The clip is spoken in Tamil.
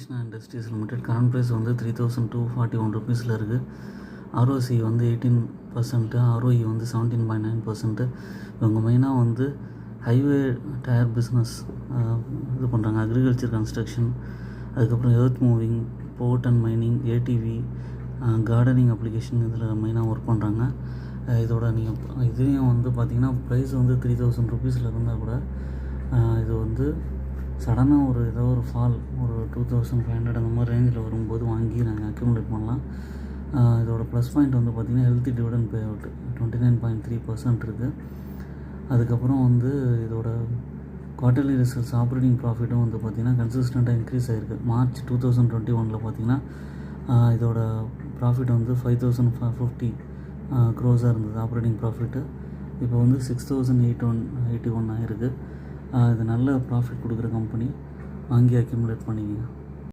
Krishna industries limited current price வந்து 3,241 ருபீஸில் இருக்குது. ஆர்ஓசி வந்து 18%, ஆர்ஓஇ வந்து 17.9%. இவங்க மெயினாக வந்து ஹைவே டயர் பிஸ்னஸ் இது பண்ணுறாங்க, அக்ரிகல்ச்சர் கன்ஸ்ட்ரக்ஷன், அதுக்கப்புறம் earth moving, port and mining, ATV, gardening application இதில் மெயினாக ஒர்க் பண்ணுறாங்க. இதோட நீங்கள் இதுலேயும் வந்து பார்த்திங்கன்னா ப்ரைஸ் வந்து 3,000 ருபீஸில் இருந்தால் கூட இது வந்து சடனாக ஏதோ ஒரு ஃபால் ஒரு 2,500 அந்த மாதிரி ரேஞ்சில் வரும்போது வாங்கி நாங்கள் அக்யூமுலேட் பண்ணலாம். இதோட ப்ளஸ் பாயிண்ட் வந்து பார்த்திங்கன்னா ஹெல்த்தி டிவிடெண்ட் பே அவுட் 29.3% இருக்குது. அதுக்கப்புறம் வந்து இதோட குவார்ட்டர்லி ரிசல்ட்ஸ் ஆப்ரேட்டிங் ப்ராஃபிட்டும் வந்து பார்த்திங்கன்னா கன்சிஸ்டண்ட்டாக இன்க்ரீஸ் ஆகிருக்கு. மார்ச் 2021 பார்த்திங்கன்னா இதோட ப்ராஃபிட் வந்து 5,550 க்ரோஸாக இருந்தது ஆப்ரேட்டிங் ப்ராஃபிட்டு. இப்போ வந்து 6,881 ஆகிருக்கு. இது நல்ல ப்ராஃபிட் கொடுக்குற கம்பெனி, வாங்கி அக்யூமுலேட் பண்ணிக்கங்க.